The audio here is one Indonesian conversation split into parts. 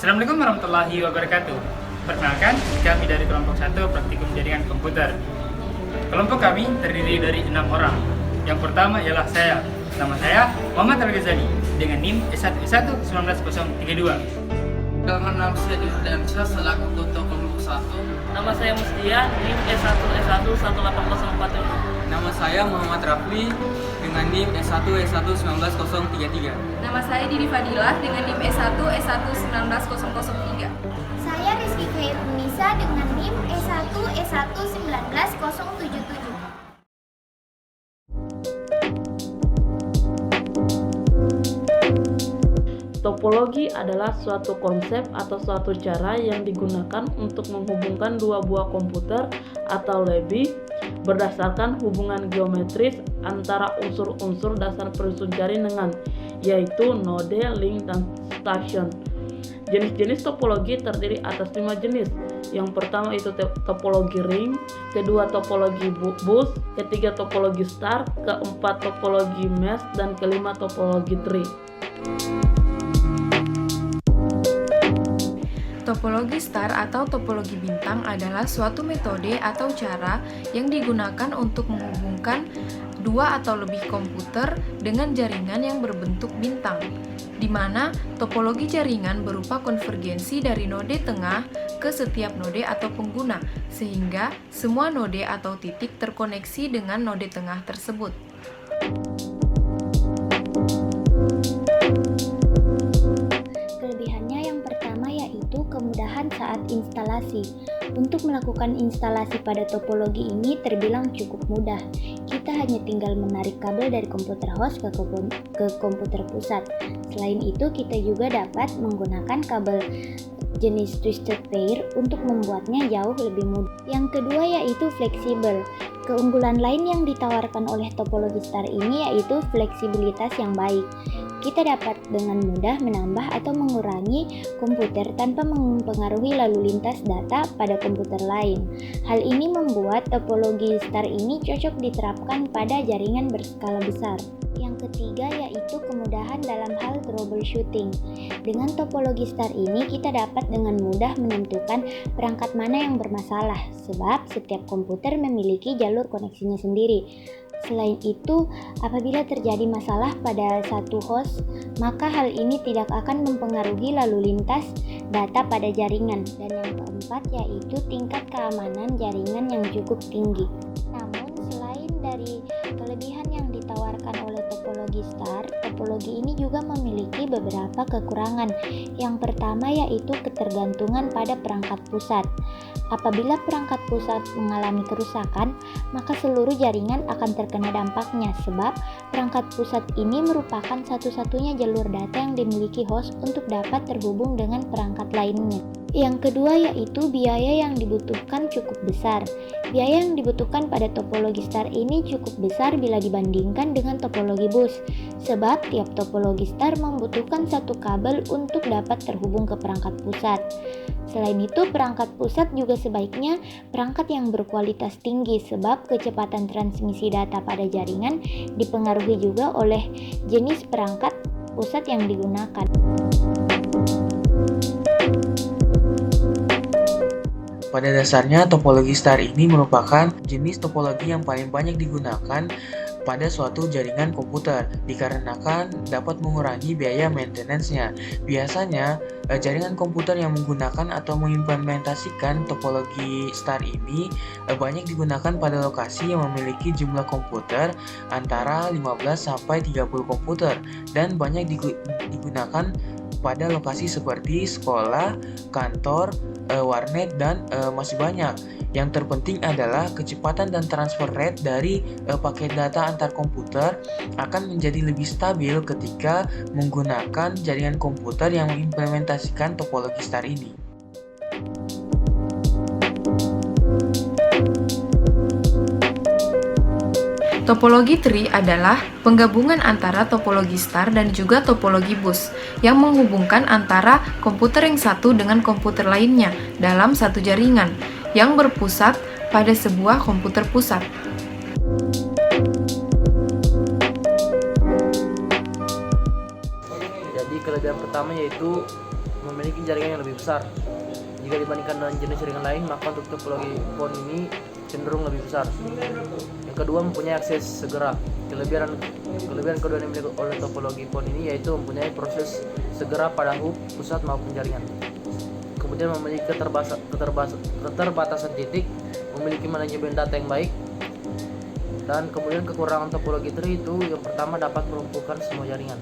Assalamualaikum warahmatullahi wabarakatuh. Perkenalkan, kami dari kelompok 1 Praktikum Jaringan Komputer. Kelompok kami terdiri dari 6 orang. Yang pertama ialah saya. Nama saya Muhammad Al-Ghazali dengan NIM S1 Dengan nama saya Diansyah selaku ketua kelompok 1. Nama saya Mustia, NIM S1 11804. Nama saya Muhammad Rafli dengan NIM S1 19033. Nama saya Didi Fadilah dengan NIM S1 19003. Saya Rizky Khairunisa dengan NIM S1 19077. Topologi adalah suatu konsep atau suatu cara yang digunakan untuk menghubungkan dua buah komputer atau lebih berdasarkan hubungan geometris antara unsur-unsur dasar penyusun jaringan, yaitu node, link, dan station. Jenis-jenis topologi terdiri atas 5 jenis. Yang pertama itu topologi ring, kedua topologi bus, ketiga topologi star, keempat topologi mesh, dan kelima topologi tree. Topologi star atau topologi bintang adalah suatu metode atau cara yang digunakan untuk menghubungkan dua atau lebih komputer dengan jaringan yang berbentuk bintang, di mana topologi jaringan berupa konvergensi dari node tengah ke setiap node atau pengguna, sehingga semua node atau titik terkoneksi dengan node tengah tersebut. Kelebihannya yang pertama yaitu kemudahan saat instalasi. Untuk melakukan instalasi pada topologi ini terbilang cukup mudah. Kita hanya tinggal menarik kabel dari komputer host ke komputer pusat. Selain itu, kita juga dapat menggunakan kabel jenis twisted pair untuk membuatnya jauh lebih mudah. Yang kedua yaitu fleksibel. Keunggulan lain yang ditawarkan oleh topologi star ini yaitu fleksibilitas yang baik. Kita dapat dengan mudah menambah atau mengurangi komputer tanpa mempengaruhi lalu lintas data pada komputer lain. Hal ini membuat topologi star ini cocok diterapkan pada jaringan berskala besar. Yang ketiga yaitu kemudahan dalam hal troubleshooting. Dengan topologi star ini kita dapat dengan mudah menentukan perangkat mana yang bermasalah, sebab setiap komputer memiliki jalur koneksinya sendiri. Selain itu, apabila terjadi masalah pada satu host, maka hal ini tidak akan mempengaruhi lalu lintas data pada jaringan. Dan yang keempat yaitu tingkat keamanan jaringan yang cukup tinggi. Namun, selain dari kelebihan yang ditawarkan oleh topologi star, topologi ini juga memiliki beberapa kekurangan. Yang pertama yaitu ketergantungan pada perangkat pusat. Apabila perangkat pusat mengalami kerusakan, maka seluruh jaringan akan terkena dampaknya, sebab perangkat pusat ini merupakan satu-satunya jalur data yang dimiliki host untuk dapat terhubung dengan perangkat lainnya. Yang kedua yaitu biaya yang dibutuhkan cukup besar. Biaya yang dibutuhkan pada topologi star ini cukup besar bila dibandingkan dengan topologi bus, sebab tiap topologi star membutuhkan satu kabel untuk dapat terhubung ke perangkat pusat. Selain itu, perangkat pusat juga sebaiknya perangkat yang berkualitas tinggi, sebab kecepatan transmisi data pada jaringan dipengaruhi juga oleh jenis perangkat pusat yang digunakan. Pada dasarnya, topologi star ini merupakan jenis topologi yang paling banyak digunakan pada suatu jaringan komputer, dikarenakan dapat mengurangi biaya maintenance-nya. Biasanya, jaringan komputer yang menggunakan atau mengimplementasikan topologi star ini banyak digunakan pada lokasi yang memiliki jumlah komputer antara 15 sampai 30 komputer dan banyak digunakan pada lokasi seperti sekolah, kantor, warnet, dan masih banyak. Yang terpenting adalah kecepatan dan transfer rate dari paket data antar komputer akan menjadi lebih stabil ketika menggunakan jaringan komputer yang mengimplementasikan topologi star ini. Topologi tree adalah penggabungan antara topologi star dan juga topologi bus yang menghubungkan antara komputer yang satu dengan komputer lainnya dalam satu jaringan yang berpusat pada sebuah komputer pusat. Jadi kelebihan pertama yaitu memiliki jaringan yang lebih besar. Jika dibandingkan dengan jenis jaringan lain, maka untuk topologi PON ini cenderung lebih besar. Yang kedua, mempunyai akses segera. Kelebihan kedua yang dimiliki oleh topologi PON ini yaitu mempunyai proses segera pada hub pusat maupun jaringan. Kemudian memiliki keterbatasan titik, memiliki manajemen data yang baik. Dan kemudian kekurangan topologi tree itu yang pertama dapat melumpuhkan semua jaringan.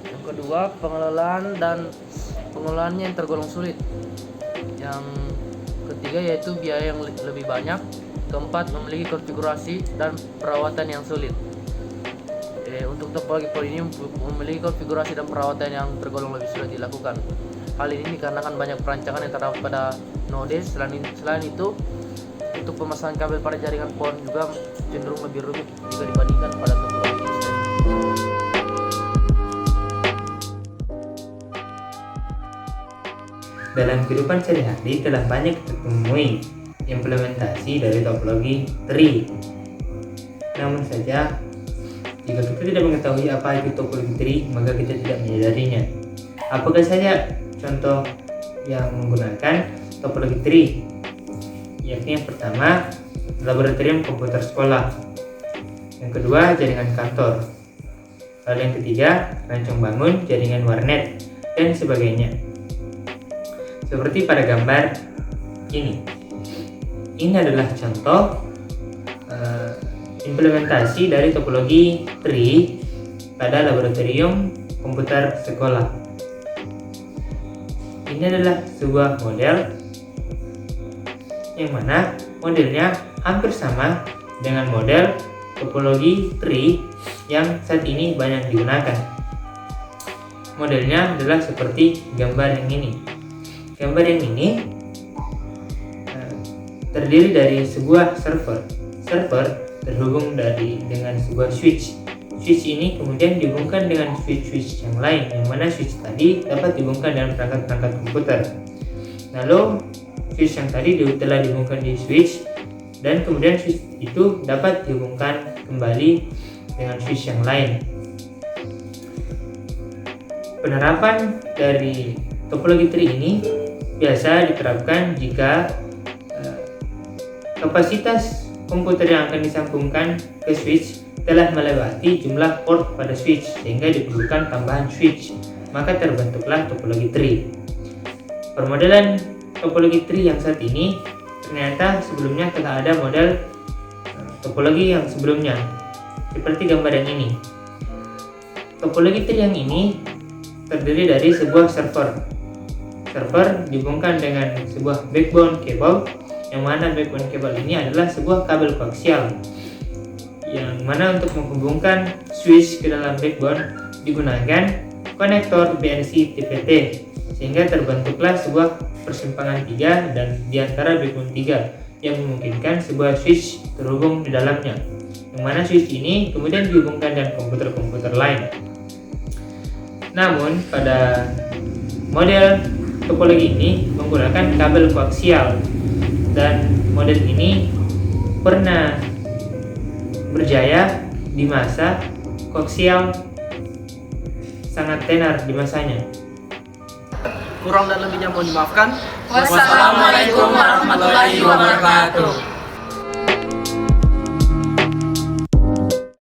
Yang kedua, pengelolaannya yang tergolong sulit. Yang ketiga yaitu biaya yang lebih banyak. Keempat, memiliki konfigurasi dan perawatan yang sulit. Untuk topologi PON ini memiliki konfigurasi dan perawatan yang tergolong lebih sulit dilakukan. Hal ini dikarenakan banyak perancangan yang terdapat pada node. Selain itu, untuk pemasangan kabel pada jaringan PON juga cenderung lebih rumit jika dibandingkan pada topologi ini. Dalam kehidupan sehari-hari telah banyak ditemui implementasi dari topologi tree. Namun saja, jika kita tidak mengetahui apa itu topologi tree, maka kita tidak menyadarinya. Apakah saja contoh yang menggunakan topologi tree? Yakni yang pertama, laboratorium komputer sekolah. Yang kedua, jaringan kantor. Lalu yang ketiga, rancang bangun jaringan warnet dan sebagainya. Seperti pada gambar ini. Ini adalah contoh implementasi dari topologi tree pada laboratorium komputer sekolah. Ini adalah sebuah model yang mana modelnya hampir sama dengan model topologi tree yang saat ini banyak digunakan. Modelnya adalah seperti gambar yang ini. Gambar yang ini terdiri dari sebuah server. Server terhubung dengan sebuah switch. Switch ini kemudian dihubungkan dengan switch yang lain, yang mana switch tadi dapat dihubungkan dengan perangkat-perangkat komputer. Lalu switch yang tadi telah dihubungkan di switch, dan kemudian switch itu dapat dihubungkan kembali dengan switch yang lain. Penerapan dari topologi tree ini biasa diterapkan jika kapasitas komputer yang akan disambungkan ke switch telah melewati jumlah port pada switch sehingga diperlukan tambahan switch, maka terbentuklah topologi tree. Permodelan topologi tree yang saat ini ternyata sebelumnya telah ada model topologi yang sebelumnya, seperti gambar yang ini. Topologi tree yang ini terdiri dari sebuah server. Server dihubungkan dengan sebuah backbone cable, yang mana backbone cable ini adalah sebuah kabel koaksial, yang mana untuk menghubungkan switch ke dalam backbone digunakan konektor BNC TPT, sehingga terbentuklah sebuah persimpangan 3 dan di antara backbone 3 yang memungkinkan sebuah switch terhubung di dalamnya, yang mana switch ini kemudian dihubungkan dengan komputer-komputer lain. Namun pada model topologi ini menggunakan kabel koaksial, dan model ini pernah berjaya di masa koaksial sangat tenar di masanya. Kurang dan lebihnya mohon dimaafkan. Wassalamualaikum warahmatullahi wabarakatuh.